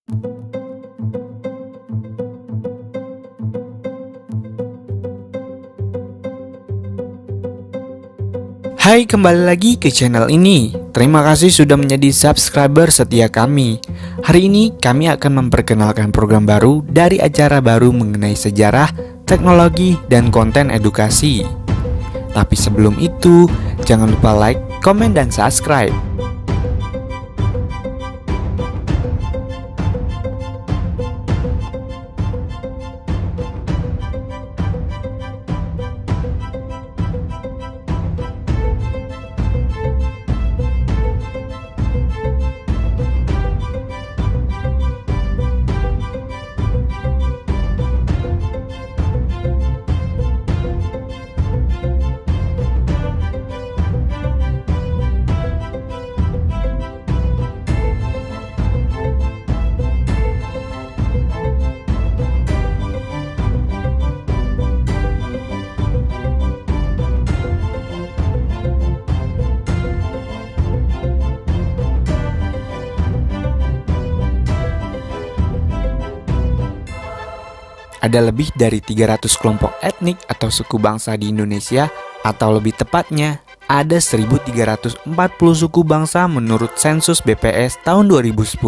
Hai, kembali lagi ke channel ini. Terima kasih sudah menjadi subscriber setia kami. Hari ini kami akan memperkenalkan program baru dari acara baru mengenai sejarah, teknologi, dan konten edukasi. Tapi sebelum itu, jangan lupa like, komen, dan subscribe. Ada lebih dari 300 kelompok etnik atau suku bangsa di Indonesia, atau lebih tepatnya, ada 1.340 suku bangsa menurut sensus BPS tahun 2010.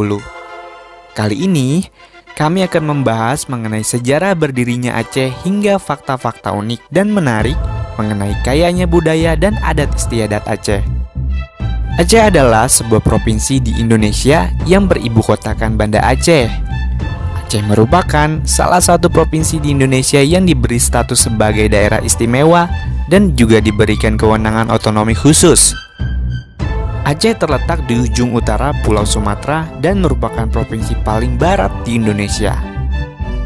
Kali ini, kami akan membahas mengenai sejarah berdirinya Aceh hingga fakta-fakta unik dan menarik mengenai kayanya budaya dan adat istiadat Aceh. Aceh adalah sebuah provinsi di Indonesia yang beribukotakan Banda Aceh. Aceh merupakan salah satu provinsi di Indonesia yang diberi status sebagai daerah istimewa dan juga diberikan kewenangan otonomi khusus. Aceh terletak di ujung utara Pulau Sumatera dan merupakan provinsi paling barat di Indonesia.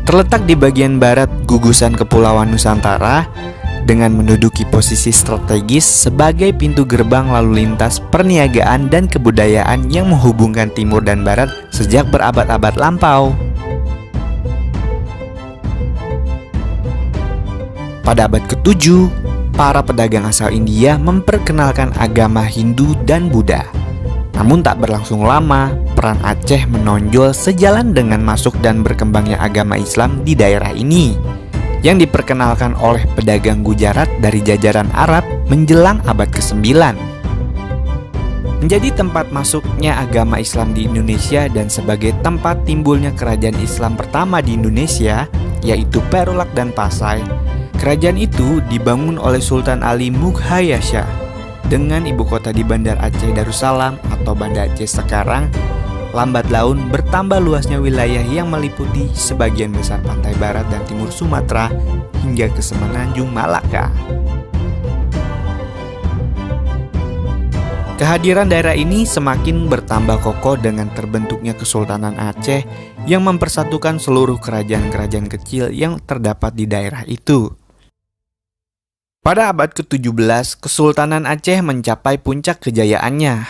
Terletak di bagian barat gugusan Kepulauan Nusantara dengan menduduki posisi strategis sebagai pintu gerbang lalu lintas perniagaan dan kebudayaan yang menghubungkan timur dan barat sejak berabad-abad lampau. Pada abad ke-7, para pedagang asal India memperkenalkan agama Hindu dan Buddha. Namun tak berlangsung lama, peran Aceh menonjol sejalan dengan masuk dan berkembangnya agama Islam di daerah ini, yang diperkenalkan oleh pedagang Gujarat dari jajaran Arab menjelang abad ke-9. Menjadi tempat masuknya agama Islam di Indonesia dan sebagai tempat timbulnya kerajaan Islam pertama di Indonesia, yaitu Perulak dan Pasai. Kerajaan itu dibangun oleh Sultan Ali Mughayasha dengan ibu kota di Bandar Aceh Darussalam atau Banda Aceh sekarang. Lambat laun bertambah luasnya wilayah yang meliputi sebagian besar pantai barat dan timur Sumatera hingga ke Semenanjung Malaka. Kehadiran daerah ini semakin bertambah kokoh dengan terbentuknya Kesultanan Aceh yang mempersatukan seluruh kerajaan-kerajaan kecil yang terdapat di daerah itu. Pada abad ke-17, Kesultanan Aceh mencapai puncak kejayaannya,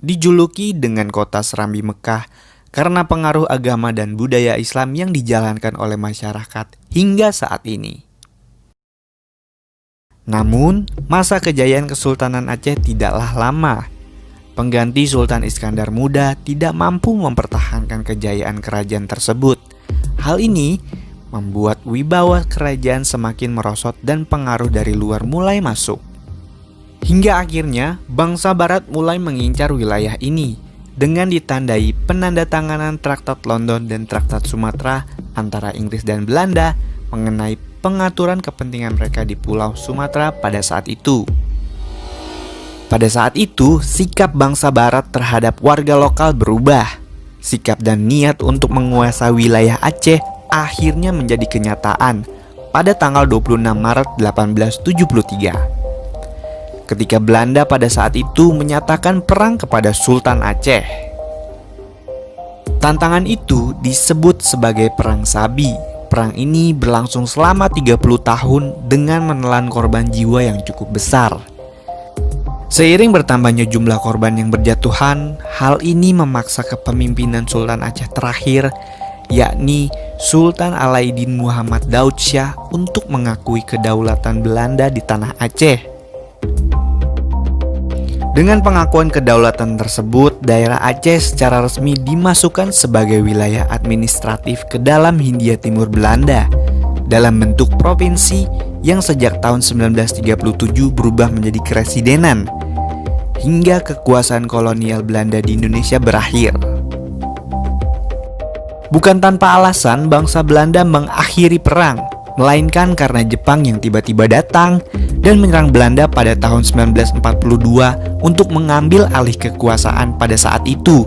dijuluki dengan kota Serambi Mekah karena pengaruh agama dan budaya Islam yang dijalankan oleh masyarakat hingga saat ini. Namun, masa kejayaan Kesultanan Aceh tidaklah lama. Pengganti Sultan Iskandar Muda tidak mampu mempertahankan kejayaan kerajaan tersebut. Hal ini membuat wibawa kerajaan semakin merosot dan pengaruh dari luar mulai masuk. Hingga akhirnya bangsa barat mulai mengincar wilayah ini dengan ditandai penandatanganan Traktat London dan Traktat Sumatera antara Inggris dan Belanda mengenai pengaturan kepentingan mereka di Pulau Sumatera pada saat itu. Pada saat itu, sikap bangsa barat terhadap warga lokal berubah. Sikap dan niat untuk menguasai wilayah Aceh akhirnya menjadi kenyataan pada tanggal 26 Maret 1873. Ketika Belanda pada saat itu menyatakan perang kepada Sultan Aceh. Tantangan itu disebut sebagai Perang Sabi. Perang ini berlangsung selama 30 tahun dengan menelan korban jiwa yang cukup besar. Seiring bertambahnya jumlah korban yang berjatuhan, hal ini memaksa kepemimpinan Sultan Aceh terakhir, yakni Sultan Alaiddin Muhammad Daud Shah, untuk mengakui kedaulatan Belanda di tanah Aceh. Dengan pengakuan kedaulatan tersebut, daerah Aceh secara resmi dimasukkan sebagai wilayah administratif ke dalam Hindia Timur Belanda dalam bentuk provinsi yang sejak tahun 1937 berubah menjadi keresidenan hingga kekuasaan kolonial Belanda di Indonesia berakhir. Bukan tanpa alasan bangsa Belanda mengakhiri perang, melainkan karena Jepang yang tiba-tiba datang dan menyerang Belanda pada tahun 1942 untuk mengambil alih kekuasaan pada saat itu,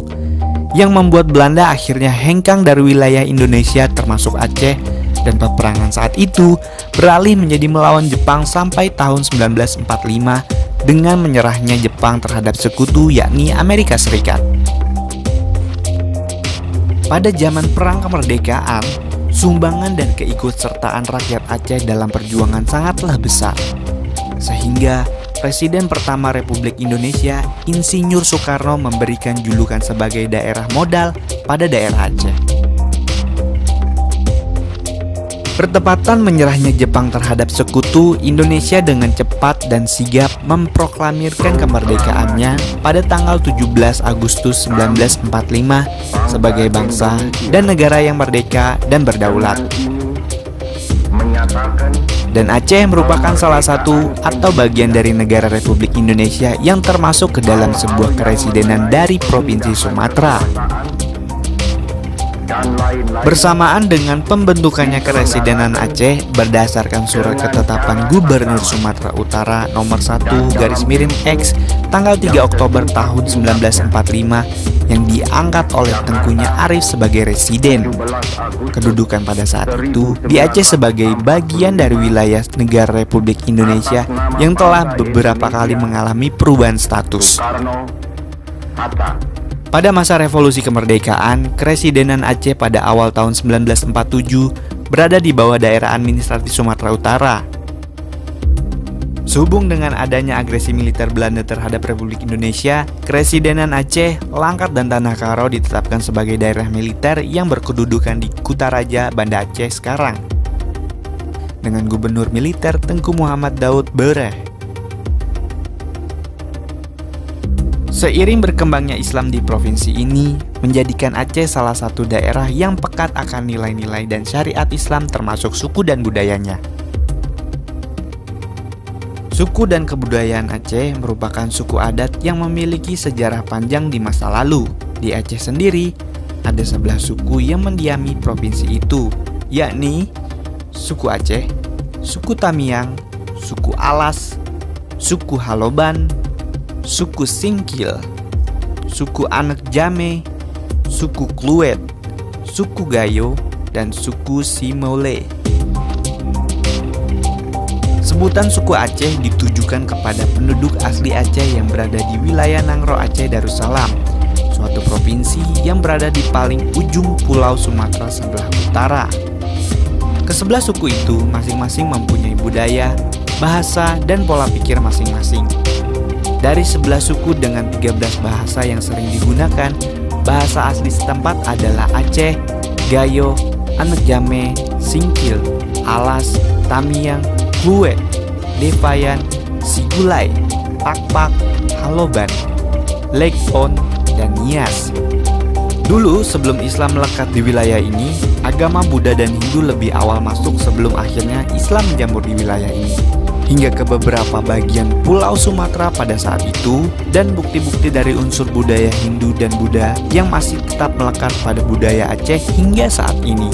yang membuat Belanda akhirnya hengkang dari wilayah Indonesia termasuk Aceh, dan peperangan saat itu beralih menjadi melawan Jepang sampai tahun 1945 dengan menyerahnya Jepang terhadap sekutu yakni Amerika Serikat. Pada zaman perang kemerdekaan, sumbangan dan keikutsertaan rakyat Aceh dalam perjuangan sangatlah besar, sehingga Presiden pertama Republik Indonesia, Insinyur Soekarno, memberikan julukan sebagai daerah modal pada daerah Aceh. Bertepatan menyerahnya Jepang terhadap sekutu, Indonesia dengan cepat dan sigap memproklamirkan kemerdekaannya pada tanggal 17 Agustus 1945 sebagai bangsa dan negara yang merdeka dan berdaulat. Dan Aceh merupakan salah satu atau bagian dari negara Republik Indonesia yang termasuk ke dalam sebuah keresidenan dari Provinsi Sumatera. Bersamaan dengan pembentukannya Keresidenan Aceh berdasarkan surat ketetapan Gubernur Sumatera Utara nomor 1/X tanggal 3 Oktober tahun 1945 yang diangkat oleh Tengkunya Arif sebagai residen. Kedudukan pada saat itu di Aceh sebagai bagian dari wilayah negara Republik Indonesia yang telah beberapa kali mengalami perubahan status. Pada masa revolusi kemerdekaan, Keresidenan Aceh pada awal tahun 1947 berada di bawah daerah administratif Sumatera Utara. Sehubung dengan adanya agresi militer Belanda terhadap Republik Indonesia, Keresidenan Aceh, Langkat, dan Tanah Karo ditetapkan sebagai daerah militer yang berkedudukan di Kutaraja, Banda Aceh sekarang, dengan Gubernur Militer Tengku Muhammad Daud Bereh. Seiring berkembangnya Islam di provinsi ini, menjadikan Aceh salah satu daerah yang pekat akan nilai-nilai dan syariat Islam termasuk suku dan budayanya. Suku dan kebudayaan Aceh merupakan suku adat yang memiliki sejarah panjang di masa lalu. Di Aceh sendiri, ada 11 suku yang mendiami provinsi itu, yakni suku Aceh, suku Tamiang, suku Alas, suku Haloban, suku Singkil, suku Anek Jame, suku Kluet, suku Gayo, dan suku Simole. Sebutan suku Aceh ditujukan kepada penduduk asli Aceh yang berada di wilayah Nangro Aceh Darussalam, suatu provinsi yang berada di paling ujung pulau Sumatera sebelah utara. Kesebelah suku itu masing-masing mempunyai budaya, bahasa, dan pola pikir masing-masing. Dari 11 suku dengan 13 bahasa yang sering digunakan, bahasa asli setempat adalah Aceh, Gayo, Anek Jame, Singkil, Alas, Tamiang, Kluet, Devayan, Sigulai, Pakpak, Haloban, Lekpon, dan Nias. Dulu sebelum Islam melekat di wilayah ini, agama Buddha dan Hindu lebih awal masuk sebelum akhirnya Islam menjamur di wilayah ini, hingga ke beberapa bagian pulau Sumatera pada saat itu, dan bukti-bukti dari unsur budaya Hindu dan Buddha yang masih tetap melekat pada budaya Aceh hingga saat ini.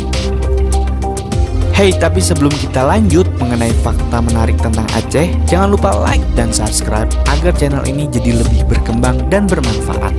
Hey, tapi sebelum kita lanjut mengenai fakta menarik tentang Aceh, jangan lupa like dan subscribe agar channel ini jadi lebih berkembang dan bermanfaat.